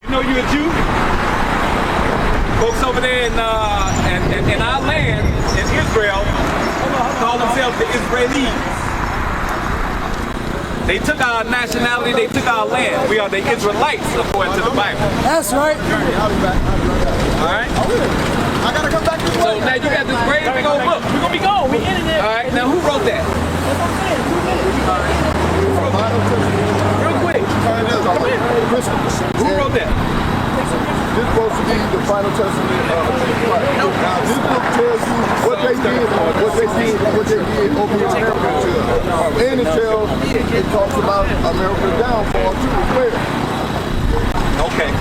You know you're a Jew? Folks over there in our land, in Israel, call themselves the Israelis. They took our nationality, they took our land. We are the Israelites, according to the Bible. That's right. All right? I gotta come back this way. So now you got this great big old book. We're gonna be gone. We in it. All right, now who wrote that? Real quick. Who wrote that? This is supposed to be the final testament of Christ. Now this book tells you what they did over in America too. And it talks about America's downfall too as well. Okay.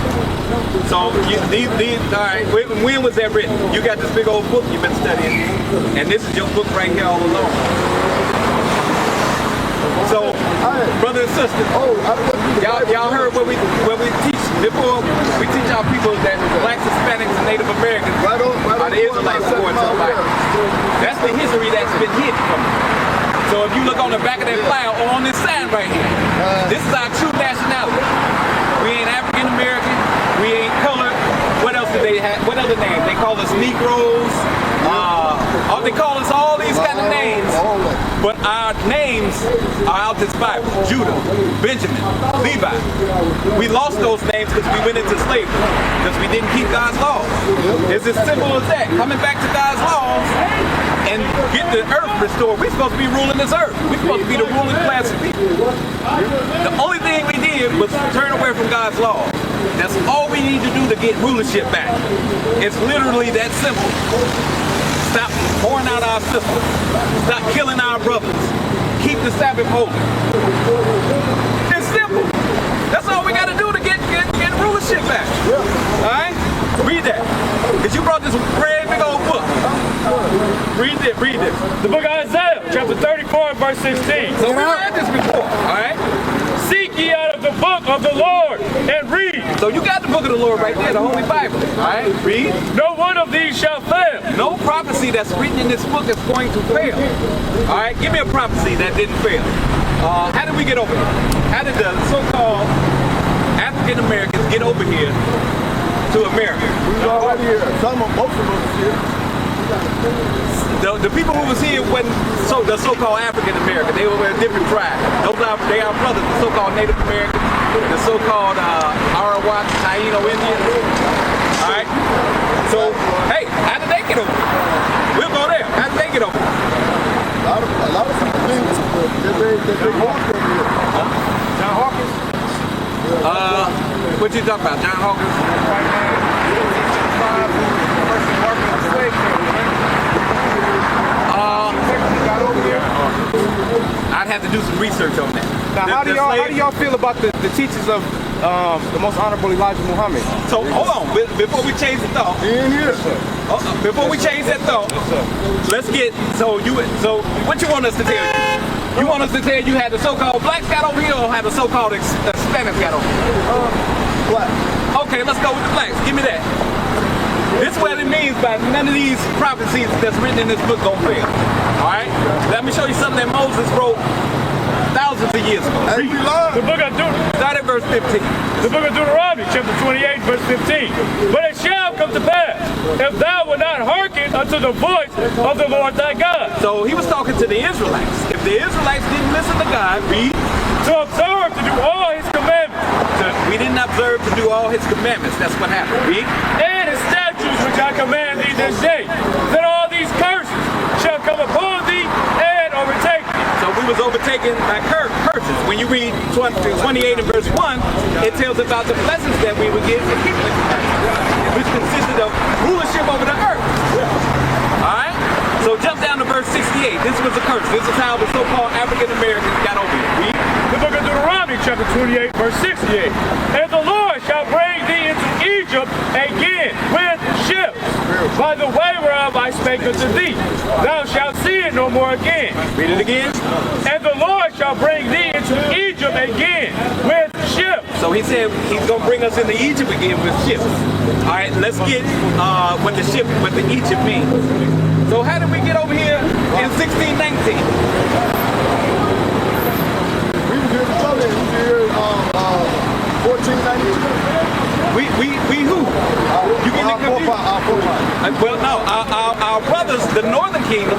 So all right, when was that written? You got this big old book you've been studying, and this is your book right here all along. So, brothers and sisters, y'all heard what we teach before. We teach our people that blacks, Hispanics, and Native Americans are the Israelites according to the Bible. That's the history that's been hidden from them. So if you look on the back of that file or on this sign right here, this is our true nationality. We ain't African American. We ain't colored. What else do they have? What other names? They call us Negroes. They call us all these kind of names. But our names are out this Bible. Judah, Benjamin, Levi. We lost those names because we went into slavery. Because we didn't keep God's laws. It's as simple as that. Coming back to God's laws and get the earth restored. We're supposed to be ruling this earth. We're supposed to be the ruling class of people. The only thing we did was turn away from God's laws. That's all we need to do to get rulership back. It's literally that simple. Stop pouring out our sisters. Stop killing our brothers. Keep the Sabbath holy. It's simple. That's all we got to do to get rulership back. All right? Read that. Because you brought this great big old book. Read this. The book of Isaiah, chapter 34, verse 16. So we read this before. All right? Seek ye out of the book of the Lord and read. So you got the book of the Lord right there, the Holy Bible. All right? Read. No one of these shall fail. No prophecy that's written in this book is going to fail. All right? Give me a prophecy that didn't fail. How did we get over here? How did the so-called African Americans get over here to America? We was already here. Most of us here. The people who was here wasn't the so-called African American. They were a different tribe. They are brothers, the so-called Native Americans, the so-called Arawak, Taino Indians. All right. So, hey, how did they get over? We'll go there. How did they get over? A lot of people think that they walked over here. John Hawkins? What you talking about, John Hawkins? I'd have to do some research on that. Now, how do y'all feel about the teachings of the most honorable Elijah Muhammad? So hold on, before we change the thought. Before we change that thought, let's get so what you want us to tell you? You want us to tell you how the so-called blacks got over here, or how the so-called Hispanics got over here? Black. Okay, let's go with the blacks. Give me that. This is what it means by none of these prophecies that's written in this book gonna fail. Alright? Let me show you something that Moses wrote thousands of years ago. The book of Deuteronomy. Start at verse 15. The book of Deuteronomy, chapter 28, verse 15. But it shall come to pass, if thou wilt not hearken unto the voice of the Lord thy God. So he was talking to the Israelites. If the Israelites didn't listen to God, read. To observe to do all his commandments. We didn't observe to do all his commandments. That's what happened. Read. And his statutes which I command thee this day, that all these curses shall come upon thee and overtake thee. So we was overtaken by curses. When you read 28 and verse 1, it tells about the blessings that we would get for keeping it, which consisted of rulership over the earth. Alright? So jump down to verse 68. This was a curse. This is how the so-called African Americans got over here. Read. The book of Deuteronomy, Deuteronomy chapter 28, verse 68. And the Lord shall bring thee into Egypt again with ships, by the way whereof I spake unto thee. Thou shalt see it no more again. Read it again. And the Lord shall bring thee into Egypt again with ships. So he said he's going to bring us into Egypt again with ships. All right, let's get what the Egypt means. So how did we get over here in 1619? We was here before that. We was here 1492. We who? You getting confused? Well, no, our brothers, the Northern Kingdom,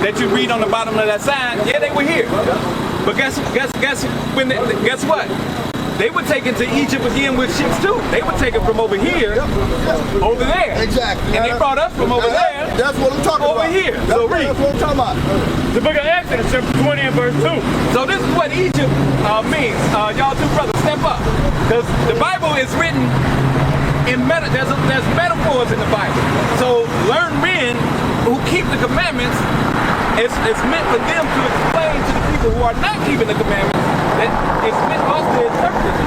that you read on the bottom of that sign, yeah, they were here. But guess what? They were taken to Egypt again with ships too. They were taken from over here, over there. Exactly. And they brought us from over there. That's what I'm talking about. Over here. So read. That's what I'm talking about. The book of Exodus, chapter 20 and verse 2. So this is what Egypt means. Y'all two brothers, step up. Because the Bible is written in there's metaphors in the Bible. So learned men who keep the commandments, it's meant for them to explain to the people who are not keeping the commandments that it's meant for us to interpret it.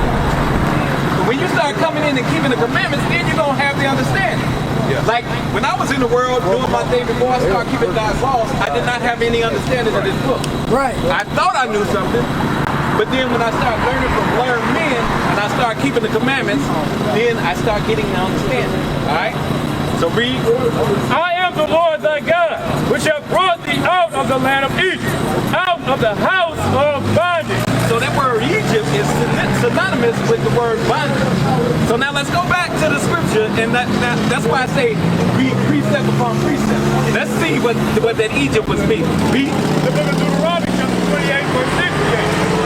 But when you start coming in and keeping the commandments, then you're going to have the understanding. Yeah. Like when I was in the world doing my thing before I started keeping God's laws, I did not have any understanding of this book. Right. I thought I knew something, but then when I started learning from learned men and I started keeping the commandments, then I start getting the understanding. All right? So read. I am the Lord thy God, which have brought thee out of the land of Egypt, out of the house of bondage. So that word Egypt is synonymous with the word bondage. So now let's go back to the scripture, and that's why I say read precept upon precept. Let's see what that Egypt was meaning. Read. The book of Deuteronomy chapter 28, verse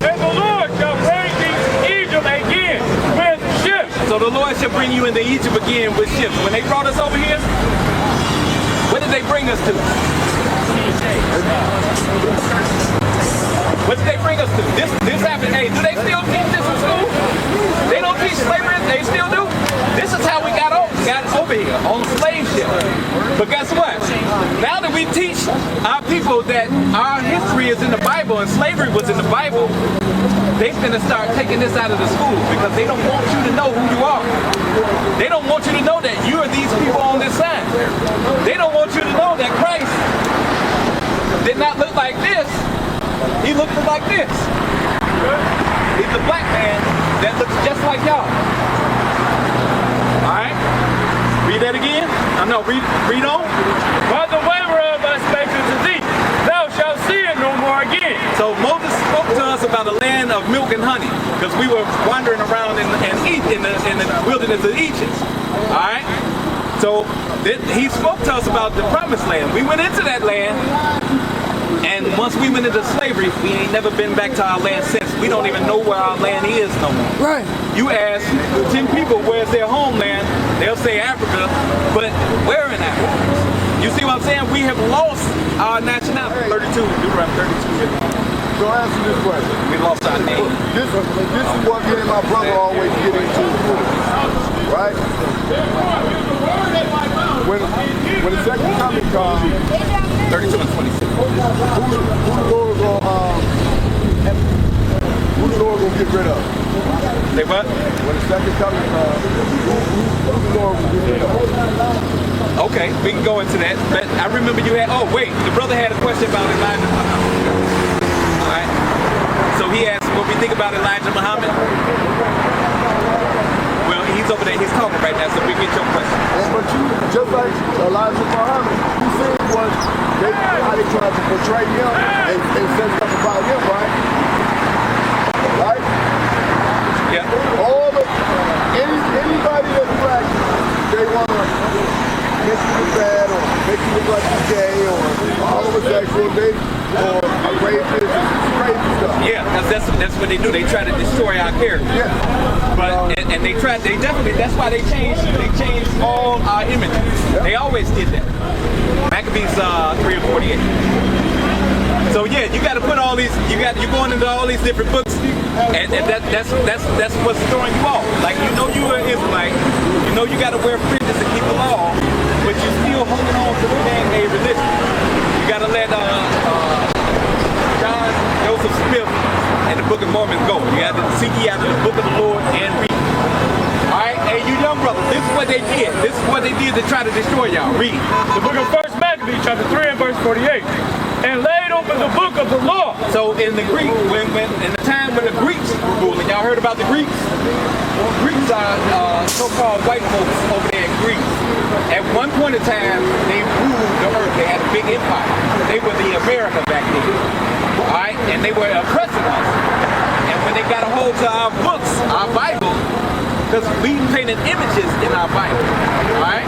68. And the Lord shall bring thee to Egypt again with ships. So the Lord shall bring you into Egypt again with ships. When they brought us over here, what did they bring us to? What did they bring us to? This happened. Hey, do they still teach this in school? They don't teach slavery? They still do? This is how we got over here, on slave ship. But guess what? Now that we teach our people that our history is in the Bible and slavery was in the Bible, they're going to start taking this out of the schools because they don't want you to know who you are. They don't want you to know that you are these people on this side. They don't want you to know that Christ did not look like this. He looked like this. He's a black man that looks just like y'all. All right? Read that again. No, read on. By the way whereof I spake unto thee, thou shalt see it no more again. So Moses spoke to us about a land of milk and honey because we were wandering around in the wilderness of Egypt. All right? So he spoke to us about the promised land. We went into that land. And once we went into slavery, we ain't never been back to our land since. We don't even know where our land is no more. Right. You ask 10 people where's their homeland, they'll say Africa, but where in Africa? You see what I'm saying? We have lost our nationality. 32, Deuteronomy 32. So answer this question. We lost our name. This is what me and my brother always get into, right? When the second coming comes, 32 and 26. who the Lord gonna get rid of? Say what? When the second coming comes, who the Lord will get rid of? Okay, we can go into that. But I remember you had, oh wait, the brother had a question about Elijah Muhammad. Alright. So he asked what we think about Elijah Muhammad. Well, he's over there, he's talking right now, so we get your question. But you, just like Elijah Muhammad, you said was how they tried to portray him and say stuff about him, right? Right? Yeah. All the anybody that's black, they wanna make you look bad or make you look like you're gay or homosexual, or a racist, crazy stuff. Yeah, that's what they do. They try to destroy our character. Yeah. But and they definitely, that's why they changed all our images. Yeah. They always did that. Maccabees 3 and 48. So yeah, you got to put all these. You're going into all these different books, and that's what's throwing you off. Like you're an Israelite, you got to wear fringes to keep the law, but you're still holding on to the man-made religion. You got to let John Joseph Smith and the Book of Mormon go. You have to seek ye after the Book of the Lord and read. Alright, hey, you young brothers, this is what they did. This is what they did to try to destroy y'all. Read. The book of 1 Maccabees, chapter 3 and verse 48. And laid open the book of the law. So in the Greek, when in the time when the Greeks were ruling, y'all heard about the Greeks? Greeks are so-called white folks over there in Greece. At one point in time, they ruled the earth. They had a big empire. They were the America back then. All right, and they were oppressing us. And when they got a hold to our books, our Bible, because we painted images in our Bible. All right,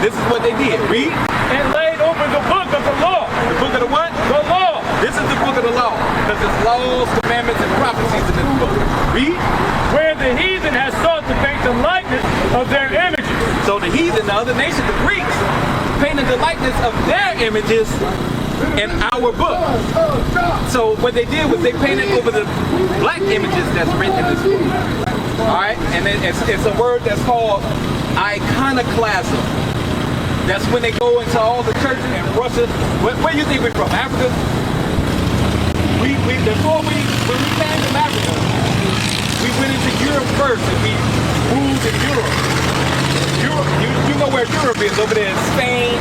this is what they did. Read. And laid open the book of the law. The book of the what? The law. This is the book of the law, because there's laws, commandments, and prophecies in this book. Read. Where the heathen has sought to paint the likeness of their images. So the heathen, the other nation, the Greeks, painted the likeness of their images in our book. So what they did was they painted over the black images that's written in this book. All right, and it's a word that's called iconoclasm. That's when they go into all the churches in Russia. Where do you think we're from? Africa? When we came to Africa, we went into Europe first and we ruled in Europe. You know where Europe is, over there in Spain,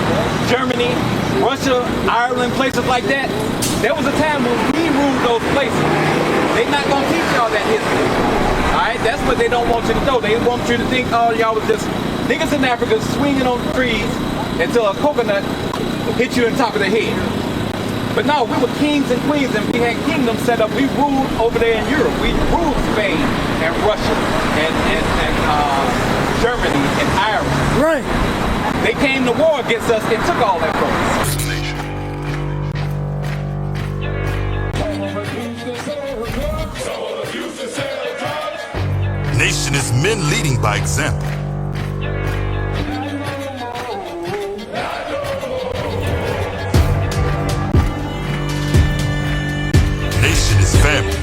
Germany, Russia, Ireland, places like that. There was a time when we ruled those places. They're not going to teach y'all that history. Alright, that's what they don't want you to know. They want you to think, oh, y'all was just niggas in Africa swinging on the trees until a coconut hit you on top of the head. But no, we were kings and queens and we had kingdoms set up. We ruled over there in Europe. We ruled Spain and Russia and Germany and Ireland. Right. They came to war against us and took all that from us. Nation is men leading by example. Nation is family.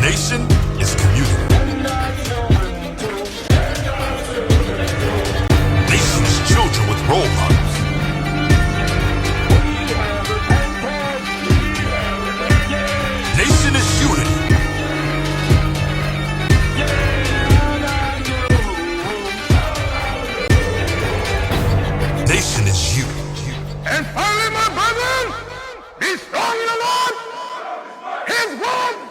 Nation is community. Nation is children with role models. Nation is unity. Nation is you. And finally, my brethren, be strong in the Lord, His word